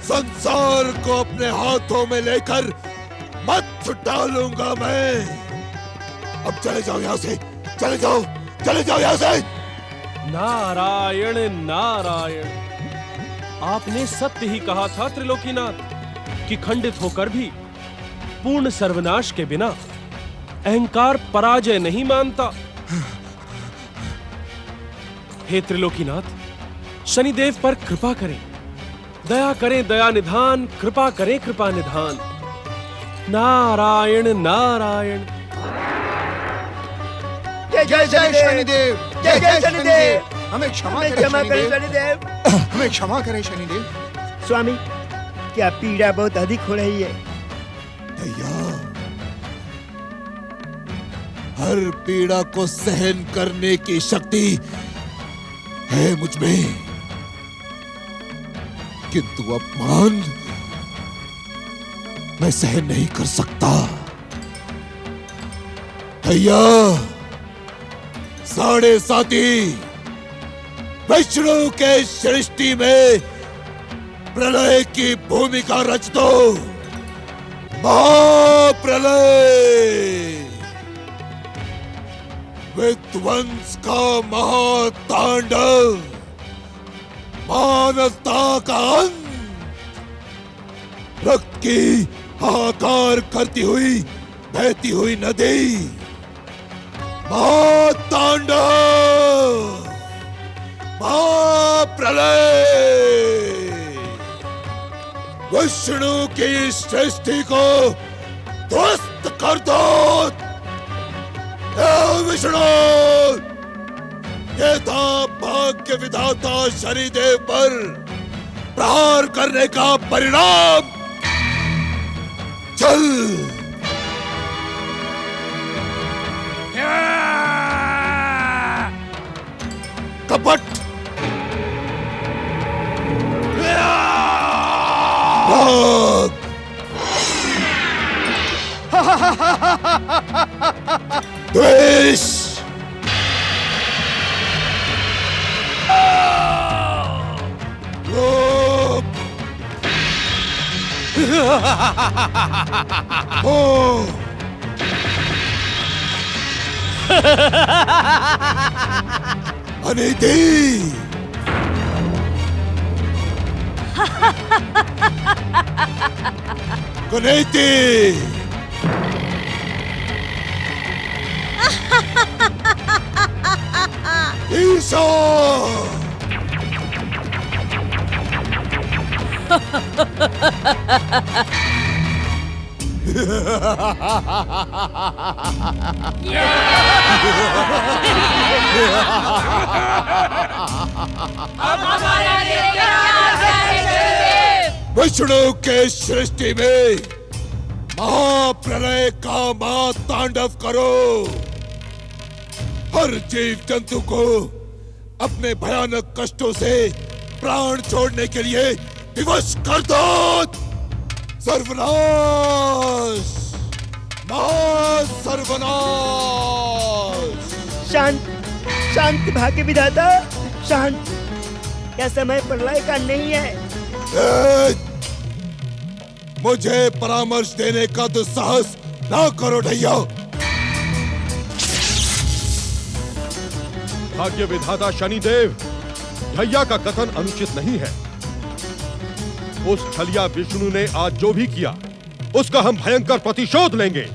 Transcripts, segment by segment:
संसार को अपने हाथों में लेकर मत डालूंगा मैं। अब चले जाओ यहाँ से, चले जाओ यहाँ से। नारायण नारायण, आपने सत्य ही कहा था त्रिलोकीनाथ कि खंडित होकर भी पूर्ण सर्वनाश के बिना अहंकार पराजय नहीं मानता। हे त्रिलोकीनाथ, शनिदेव पर कृपा करें, दया करें दया निधान, कृपा करें कृपा निधान। नारायण नारायण। जय जय शनिदेव, जय जय शनिदेव। हमें क्षमा करें शनिदेव, हमें क्षमा करें शनिदेव। स्वामी, क्या पीड़ा बहुत अधिक हो रही है? भैया, हर पीड़ा को सहन करने की शक्ति है मुझ में, किंतु अपमान मैं सहन नहीं कर सकता। भैया, 7.5 विष्णु के सृष्टि में प्रलय की भूमिका रच दो। महाप्रलय, विध्वंस का महातांडव, मानवता का अंत, रक्त की हाहाकार करती हुई बहती हुई नदी, महातांडव, महाप्रलय, विष्णु की सृष्टि को ध्वस्त कर दो। विष्णु, ये था भाग्य विधाता शनिदेव पर प्रहार करने का परिणाम। चल। कपट, भाग। द्वेष, लोभ, मोह, अनीति, कुनीति, ईर्ष्या, विष्णु के सृष्टि में महाप्रलय का महातांडव करो। हर जीव जंतु को अपने भयानक कष्टों से प्राण छोड़ने के लिए विवश कर दो। सर्वनाश, सर्वनाश। शांत, शांत भाग्य विधाता, शांत। यह समय प्रलय का नहीं है। मुझे परामर्श देने का दुस्साहस ना करो ढैया। भाग्य विधाता शनिदेव, ढैया का कथन अनुचित नहीं है। उस छलिया विष्णु ने आज जो भी किया उसका हम भयंकर प्रतिशोध लेंगे।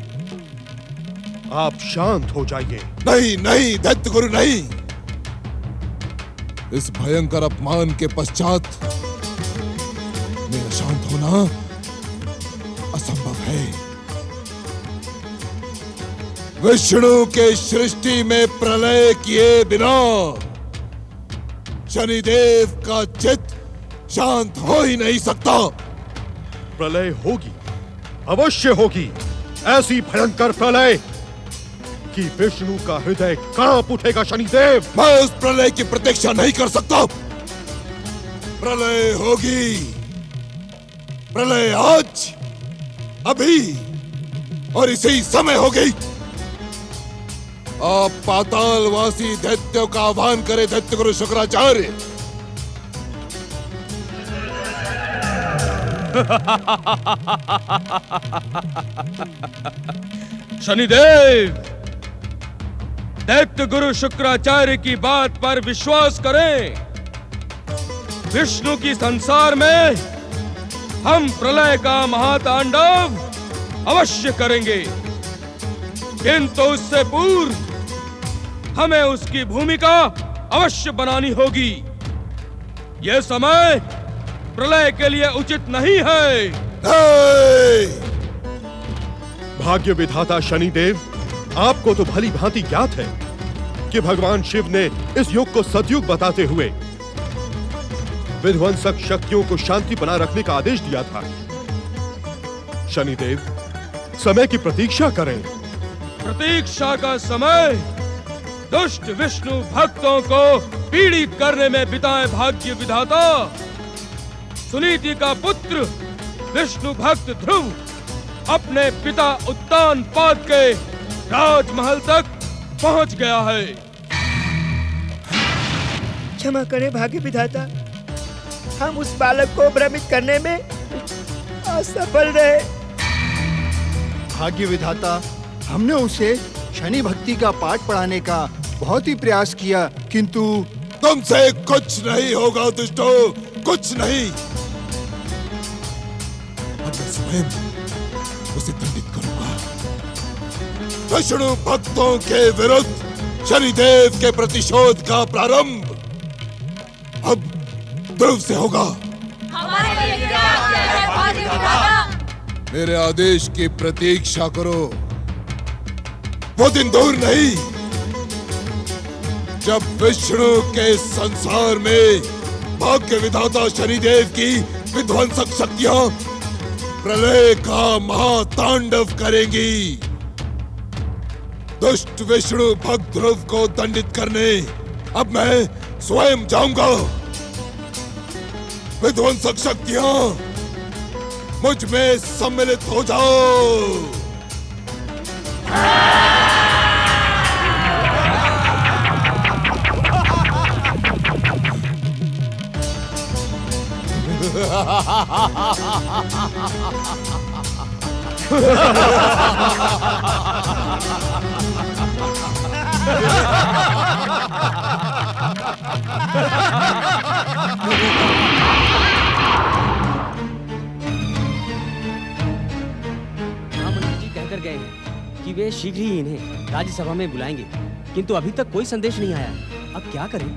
आप शांत हो जाइए। नहीं नहीं दैत्य गुरु, नहीं। इस भयंकर अपमान के पश्चात मेरा शांत होना असंभव है। विष्णु के सृष्टि में प्रलय किए बिना शनिदेव का चित्त शांत हो ही नहीं सकता। प्रलय होगी, अवश्य होगी। ऐसी भयंकर प्रलय कि विष्णु का हृदय कांप उठेगा। शनिदेव, मैं उस प्रलय की प्रतीक्षा नहीं कर सकता। प्रलय होगी। प्रलय आज, अभी और इसी समय होगी। आप पातालवासी दैत्यों का आह्वान करें दैत्य गुरु शुक्राचार्य। शनिदेव, दैत्य गुरु शुक्राचार्य की बात पर विश्वास करें। विष्णु की संसार में हम प्रलय का महातांडव अवश्य करेंगे, किंतु उससे पूर्व हमें उसकी भूमिका अवश्य बनानी होगी। यह समय प्रलय के लिए उचित नहीं है। भाग्य विधाता शनिदेव, आपको तो भली भांति ज्ञात है कि भगवान शिव ने इस युग को सतयुग बताते हुए विध्वंसक शक्तियों को शांति बनाए रखने का आदेश दिया था। शनिदेव, समय की प्रतीक्षा करें। प्रतीक्षा का समय दुष्ट विष्णु भक्तों को पीड़ित करने में बिताए भाग्य विधाता। सुनीति का पुत्र विष्णु भक्त ध्रुव अपने पिता उत्तानपाद के राजमहल तक पहुंच गया है। क्षमा करें भाग्य विधाता, हम उस बालक को भ्रमित करने में असफल रहे। भाग्य विधाता, हमने उसे शनि भक्ति का पाठ पढ़ाने का बहुत ही प्रयास किया, किंतु तुमसे कुछ नहीं होगा दुष्टो, कुछ नहीं। अब मैं स्वयं उसे दंडित करूंगा। विष्णु भक्तों के विरुद्ध शनिदेव के प्रतिशोध का प्रारंभ अब ध्रुव से होगा। मेरे आदेश की प्रतीक्षा करो। वो दिन दूर नहीं जब विष्णु के संसार में भाग्य विधाता शनिदेव की विध्वंसक शक्तियां प्रलय का महातांडव करेंगी। दुष्ट विष्णु भक्त ध्रुव को दंडित करने अब मैं स्वयं जाऊंगा। विध्वंसक शक्तियां मुझ में सम्मिलित हो जाओ। महामंत्री जी कहकर गए हैं कि वे शीघ्र ही इन्हें राज्यसभा में बुलाएंगे, किंतु अभी तक कोई संदेश नहीं आया। अब क्या करें?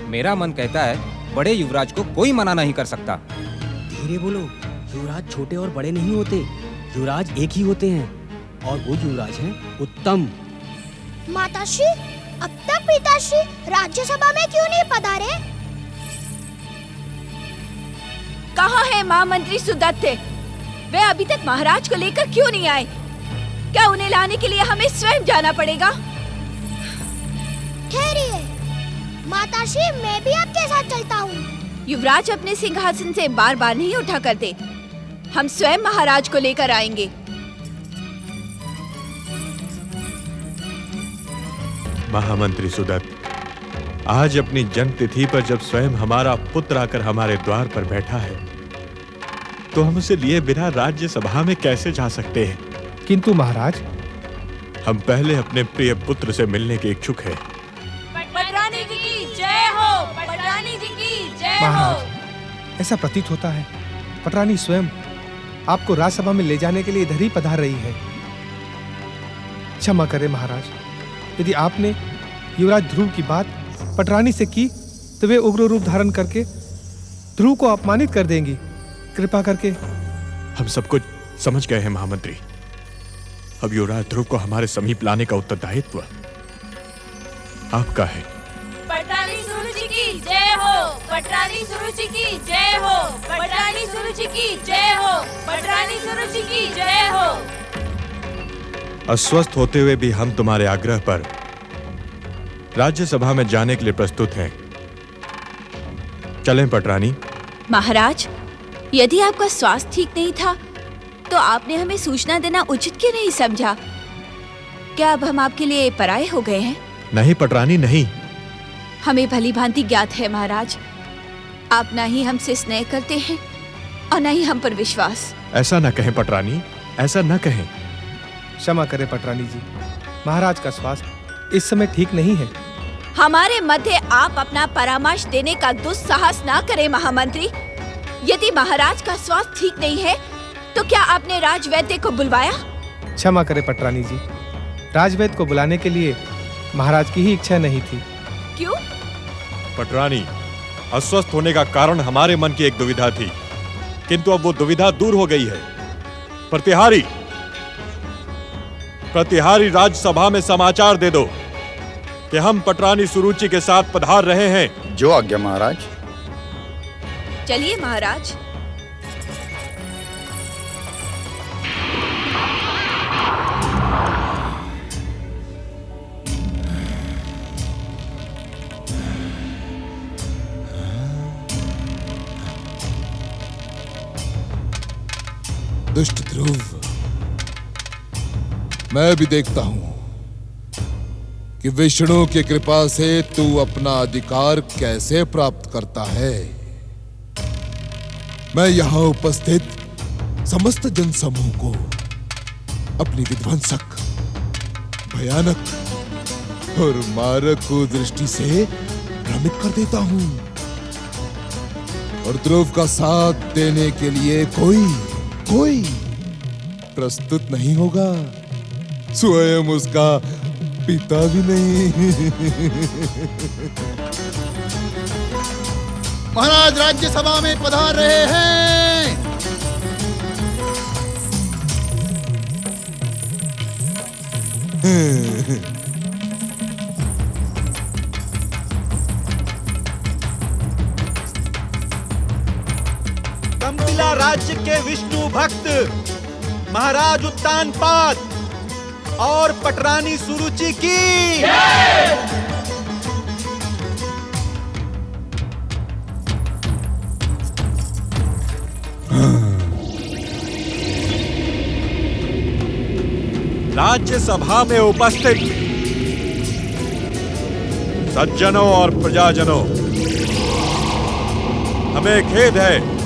मेरा मन कहता है बड़े युवराज को कोई मना नहीं कर सकता। धीरे बोलो, युवराज छोटे और बड़े नहीं होते, युवराज एक ही होते हैं, और वो युवराज हैं उत्तम। माताश्री, अब तक पिताश्री राज्यसभा में क्यों नहीं पधारे? कहाँ है महामंत्री सुदत्ते? वे अभी तक महाराज को लेकर क्यों नहीं आए? क्या उन्हें लाने के लिए हमें स्वयं जाना पड़ेगा? ठहरिए माताश्री, मैं भी आपके साथ चलता हूँ। युवराज अपने सिंहासन से बार बार नहीं उठा करते। हम स्वयं महाराज को लेकर आएंगे। महामंत्री सुदत्त, आज अपनी जन्म तिथि पर जब स्वयं हमारा पुत्र आकर हमारे द्वार पर बैठा है, तो हम उसे लिए बिना राज्यसभा में कैसे जा सकते हैं? किंतु महाराज, हम पहले अपने प्रिय पुत्र से मिलने के इच्छुक हैं। पटरानी जी की जय हो, पटरानी जी की जय हो। महाराज, ऐसा प्रतीत होता है पटरानी स्वयं आपको राज्यसभा में ले जाने के लिए इधर ही पधार रही है। क्षमा करें महाराज, यदि आपने युवराज ध्रुव की बात पटरानी से की तो वे उग्र रूप धारण करके ध्रुव को अपमानित कर देंगी। कृपा करके। हम सब कुछ समझ गए हैं महामंत्री। अब युवराज ध्रुव को हमारे समीप लाने का उत्तरदायित्व आपका है। पटरानी सुरुचि की जय हो, पटरानी सुरुचि की जय हो, पटरानी सुरुचि की जय हो, पटरानी सुरुचि की जय हो। अस्वस्थ होते हुए भी हम तुम्हारे आग्रह पर राज्यसभा में जाने के लिए प्रस्तुत हैं। चलें पटरानी। महाराज, यदि आपका स्वास्थ्य ठीक नहीं था तो आपने हमें सूचना देना उचित क्यों नहीं समझा? क्या अब हम आपके लिए पराये हो गए हैं? नहीं पटरानी, नहीं। हमें भली भांति ज्ञात है महाराज, आप ना ही हमसे स्नेह करते हैं और न ही हम पर विश्वास। ऐसा न कहें पटरानी, ऐसा न कहें। क्षमा करें पटरानी जी, महाराज का स्वास्थ्य इस समय ठीक नहीं है। हमारे मध्य आप अपना परामर्श देने का दुस्साहस ना करें महामंत्री। यदि महाराज का स्वास्थ्य ठीक नहीं है तो क्या आपने राजवैद्य को बुलवाया? क्षमा करें पटरानी जी, राजवैद्य को बुलाने के लिए महाराज की ही इच्छा नहीं थी। क्यों? पटरानी, अस्वस्थ होने का कारण हमारे मन की एक दुविधा थी, किंतु अब वो दुविधा दूर हो गई है। प्रतिहारी राज्यसभा में समाचार दे दो कि हम पटरानी सुरुचि के साथ पधार रहे हैं। जो आज्ञा महाराज। चलिए महाराज। दुष्ट ध्रुव, मैं भी देखता हूं कि विष्णु की कृपा से तू अपना अधिकार कैसे प्राप्त करता है। मैं यहां उपस्थित समस्त जनसमूह को अपनी विध्वंसक, भयानक और मारक कुदृष्टि से भ्रमित कर देता हूं, और ध्रुव का साथ देने के लिए कोई प्रस्तुत नहीं होगा, स्वयं उसका पिता भी नहीं। महाराज राज्यसभा में पधार रहे हैं। कंपिला राज्य के विष्णु भक्त महाराज उत्तानपाद और पटरानी सुरुचि की राज्यसभा में उपस्थित सज्जनों और प्रजाजनों, हमें खेद है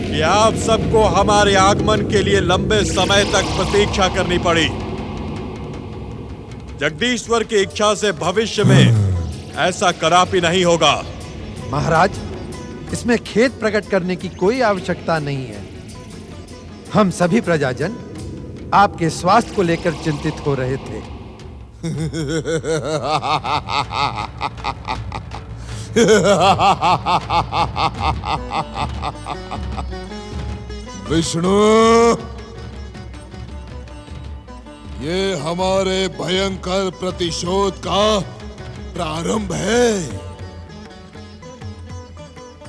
कि आप सबको हमारे आगमन के लिए लंबे समय तक प्रतीक्षा करनी पड़ी। जगदीश्वर की इच्छा से भविष्य में ऐसा कदापि नहीं होगा। महाराज, इसमें खेद प्रकट करने की कोई आवश्यकता नहीं है। हम सभी प्रजाजन आपके स्वास्थ्य को लेकर चिंतित हो रहे थे। विष्णु, ये हमारे भयंकर प्रतिशोध का प्रारंभ है।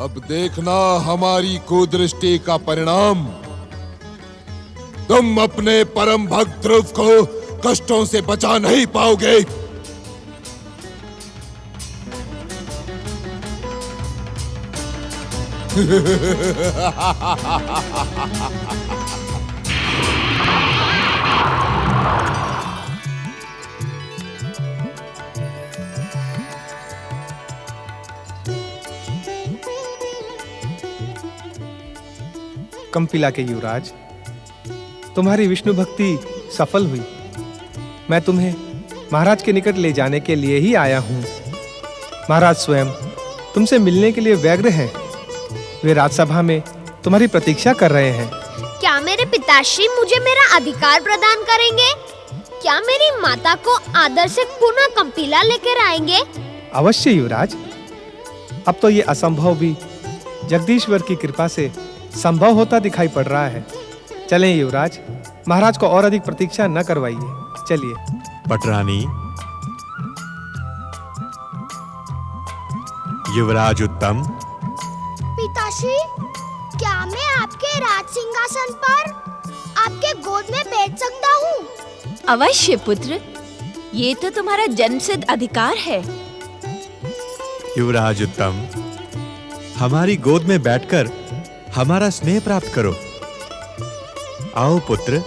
अब देखना हमारी कुदृष्टि का परिणाम। तुम अपने परम भक्त ध्रुव को कष्टों से बचा नहीं पाओगे। कंपिला के युवराज, तुम्हारी विष्णु भक्ति सफल हुई। मैं तुम्हें महाराज के निकट ले जाने के लिए ही आया हूं। महाराज स्वयं तुमसे मिलने के लिए व्यग्र हैं। वे राज्यसभा में तुम्हारी प्रतीक्षा कर रहे हैं। क्या मेरे पिताश्री मुझे मेरा अधिकार प्रदान करेंगे? क्या मेरी माता को आदर से पुनः कंपिला लेकर आएंगे? अवश्य युवराज। अब तो ये असंभव भी जगदीश्वर की कृपा से संभव होता दिखाई पड़ रहा है। चलें युवराज, महाराज को और अधिक प्रतीक्षा न करवाइए। चलिए। पटरानी, युवराज उत्तम। पिताश्री, क्या मैं आपके राज सिंहासन पर आपके गोद में बैठ सकता हूँ? अवश्य पुत्र, ये तो तुम्हारा जन्मसिद्ध अधिकार है। युवराज उत्तम, हमारी गोद में बैठकर हमारा स्नेह प्राप्त करो। आओ पुत्र,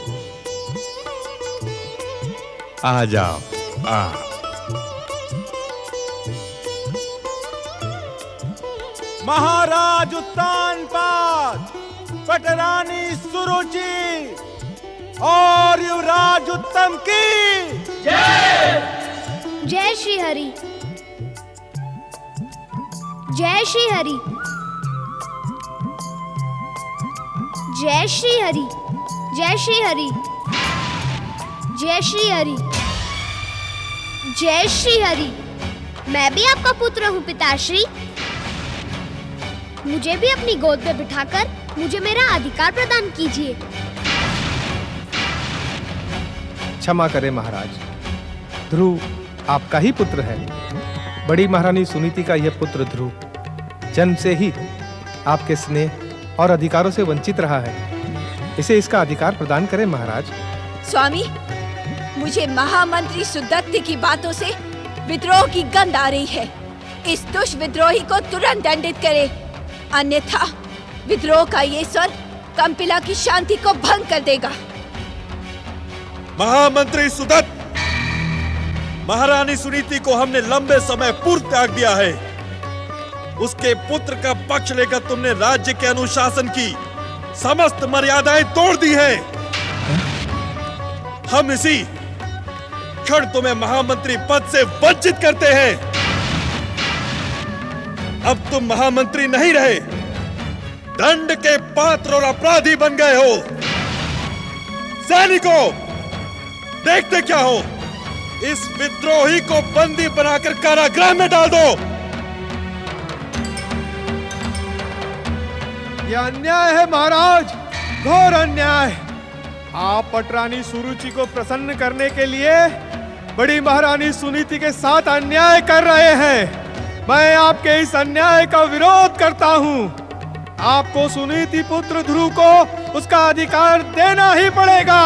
आ जाओ। महाराज उत्तानपाद, पटरानी सुरुचि और युवराज उत्तम की जय। जय श्री हरि, जय श्री हरि, जय श्री हरि, जय श्री हरि, जय श्री हरि, जय श्री हरि। मैं भी आपका पुत्र हूँ पिताश्री। मुझे भी अपनी गोद में बिठाकर मुझे मेरा अधिकार प्रदान कीजिए। क्षमा करें महाराज, ध्रुव आपका ही पुत्र है। बड़ी महारानी सुनीति का यह पुत्र ध्रुव जन्म से ही आपके स्नेह और अधिकारों से वंचित रहा है। इसे इसका अधिकार प्रदान करें महाराज। स्वामी, मुझे महामंत्री सुदत्त की बातों से विद्रोह की गंध आ रही है। इस दुष्ट विद्रोही को तुरंत दंडित करें, अन्यथा विद्रोह का ये स्वर कंपिला की शांति को भंग कर देगा। महामंत्री सुदत्त, महारानी सुनीति को हमने लंबे समय पूर्व त्याग दिया है। उसके पुत्र का पक्ष लेकर तुमने राज्य के अनुशासन की समस्त मर्यादाएं तोड़ दी हैं। हम इसी क्षण तुम्हें महामंत्री पद से वंचित करते हैं। अब तुम महामंत्री नहीं रहे, दंड के पात्र और अपराधी बन गए हो। सैनिकों, देखते क्या हो, इस विद्रोही को बंदी बनाकर कारागृह में डाल दो। यह अन्याय है महाराज, घोर अन्याय। आप पटरानी सुरुचि को प्रसन्न करने के लिए बड़ी महारानी सुनीति के साथ अन्याय कर रहे हैं। मैं आपके इस अन्याय का विरोध करता हूँ। आपको सुनीति पुत्र ध्रुव को उसका अधिकार देना ही पड़ेगा।